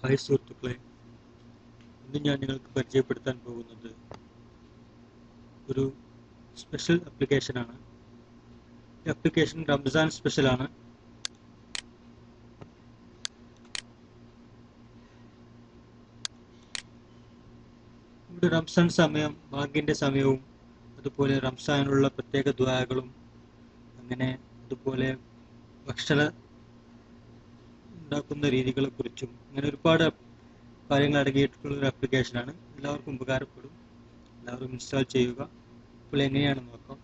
Hi സുഹൃത്തുക്കളെ, ഇന്ന് ഞാൻ നിങ്ങൾക്ക് പരിചയപ്പെടുത്താൻ പോകുന്നത് ഒരു സ്പെഷ്യൽ ആപ്ലിക്കേഷനാണ്. ഈ ആപ്ലിക്കേഷൻ റംസാൻ സ്പെഷ്യലാണ്. ഇവിടെ റംസാൻ സമയം, ബാങ്കിൻ്റെ സമയവും, അതുപോലെ റംസാനുള്ള പ്രത്യേക ദുആകളും, അതുപോലെ ഭക്ഷണം ഉണ്ടാക്കുന്ന രീതികളെക്കുറിച്ചും അങ്ങനെ ഒരുപാട് കാര്യങ്ങൾ അടങ്ങിയിട്ടുള്ള ഒരു ആപ്ലിക്കേഷനാണ്. എല്ലാവർക്കും ഉപകാരപ്പെടും. എല്ലാവരും ഇൻസ്റ്റാൾ ചെയ്യുക. ഇപ്പോൾ എങ്ങനെയാണെന്ന് നോക്കാം.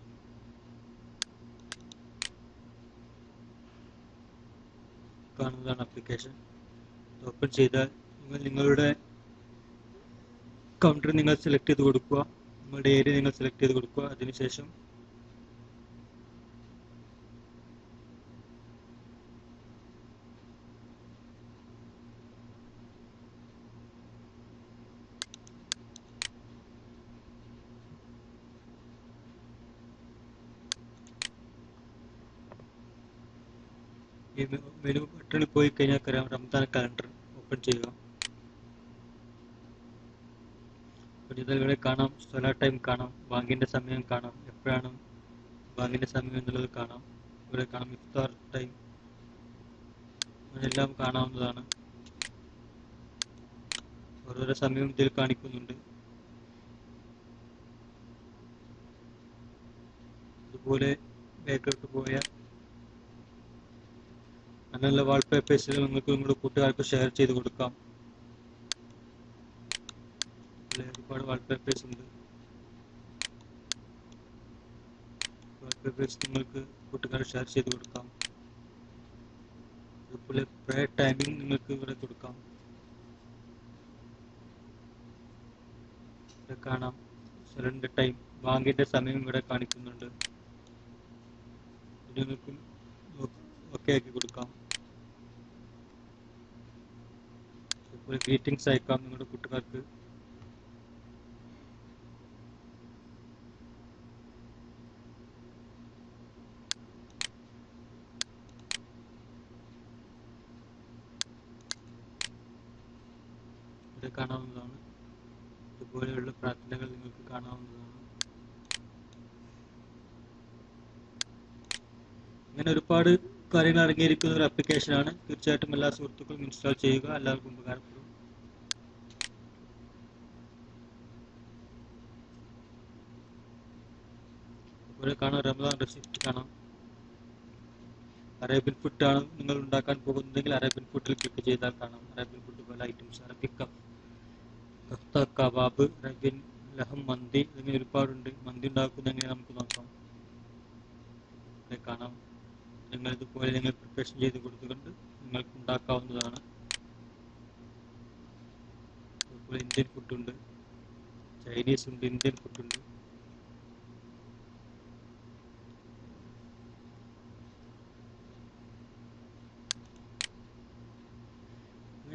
കാണുന്നതാണ് ആപ്ലിക്കേഷൻ. ഓപ്പൺ ചെയ്താൽ നിങ്ങളുടെ കൗണ്ടർ നിങ്ങൾ സെലക്ട് ചെയ്ത് കൊടുക്കുക. നിങ്ങളുടെ ഏരിയ നിങ്ങൾ സെലക്ട് ചെയ്ത് കൊടുക്കുക. അതിനുശേഷം ഈ മെനു ബട്ടണിൽ പോയി കഴിഞ്ഞാൽ റംസാൻ കലണ്ടർ ഓപ്പൺ ചെയ്യുക. ഇവിടെ കാണാം, സലാ ടൈം കാണാം, ബാങ്കിന്റെ സമയം കാണാം, എപ്പോഴാണ് ബാങ്കിന്റെ സമയം എന്നുള്ളത് കാണാം. ഇവിടെ കാണാം ഇഫ്താർ ടൈം, അതെല്ലാം കാണാവുന്നതാണ്. ഓരോരോ സമയവും ഇതിൽ കാണിക്കുന്നുണ്ട്. അതുപോലെ ബാക്കോട്ട് പോയാൽ അങ്ങനെയുള്ള വാൾപേപ്പേഴ്സ് നിങ്ങൾക്ക് നിങ്ങളുടെ കൂട്ടുകാർക്ക് ഷെയർ ചെയ്ത് കൊടുക്കാം. ഒരുപാട് വാൾപേപ്പേഴ്സ് ഉണ്ട്. വാൾപേപ്പേഴ്സ് നിങ്ങൾക്ക് കൂട്ടുകാർ ഷെയർ ചെയ്ത് കൊടുക്കാം. അതുപോലെ പ്രയർ ടൈമിംഗ് നിങ്ങൾക്ക് ഇവിടെ കൊടുക്കാം. ഇവിടെ കാണാം സലറിന്റെ ടൈം, ബാങ്കിന്റെ സമയം ഇവിടെ കാണിക്കുന്നുണ്ട്. ഇത് നിങ്ങൾക്ക് ഓക്കെ ആക്കി കൊടുക്കാം. അതുപോലെ ഗ്രീറ്റിംഗ്സ് അയക്കാം നിങ്ങളുടെ കൂട്ടുകാർക്ക്. ഇവിടെ കാണാവുന്നതാണ്. ഇതുപോലെയുള്ള പ്രാർത്ഥനകൾ നിങ്ങൾക്ക് കാണാവുന്നതാണ്. ഇങ്ങനെ ഒരുപാട് കാര്യങ്ങൾ അടങ്ങിയിരിക്കുന്ന ഒരു ആപ്ലിക്കേഷനാണ്. തീർച്ചയായിട്ടും എല്ലാ സുഹൃത്തുക്കളും ഇൻസ്റ്റാൾ ചെയ്യുക. എല്ലാവർക്കും ഉപകാരപ്പെടും. അതുപോലെ കാണാം റമദാൻ റെസിപ്റ്റ് കാണാം. അറേബ്യൻ ഫുഡ് ആണ് നിങ്ങൾ ഉണ്ടാക്കാൻ പോകുന്നതെങ്കിൽ അറേബ്യൻ ഫുഡിൽ ക്ലിക്ക് ചെയ്താൽ കാണാം. അറേബ്യൻ ഫുഡ് പോലെ ഐറ്റംസ്, അറബിക് കഫ്ത, കബാബ്, അറേബ്യൻ ലഹം, മന്തി, അങ്ങനെ ഒരുപാടുണ്ട്. മന്തി ഉണ്ടാക്കുന്ന എങ്ങനെ നമുക്ക് നോക്കാം. ഇവിടെ കാണാം. നിങ്ങൾ ഇതുപോലെ നിങ്ങൾ പ്രിപ്പറേഷൻ ചെയ്ത് കൊടുത്തുകൊണ്ട് നിങ്ങൾക്ക് ഉണ്ടാക്കാവുന്നതാണ്. അതുപോലെ ഇന്ത്യൻ ഫുഡുണ്ട്, ചൈനീസ് ഉണ്ട്, ഇന്ത്യൻ ഫുഡുണ്ട്.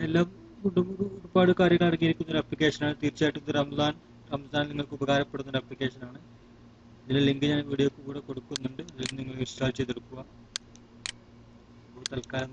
എല്ലാം ഒരുപാട് കാര്യങ്ങൾ അടങ്ങിയിരിക്കുന്ന ഒരു ആപ്ലിക്കേഷനാണ്. തീർച്ചയായിട്ടും ഇത് റംസാൻ നിങ്ങൾക്ക് ഉപകാരപ്പെടുന്ന ഒരു ആപ്ലിക്കേഷനാണ്. ഇതിന്റെ ലിങ്ക് ഞാൻ വീഡിയോക്ക് കൂടെ കൊടുക്കുന്നുണ്ട്. അതിൽ നിങ്ങൾ ഇൻസ്റ്റാൾ ചെയ്തെടുക്കുക. തൽക്കാലം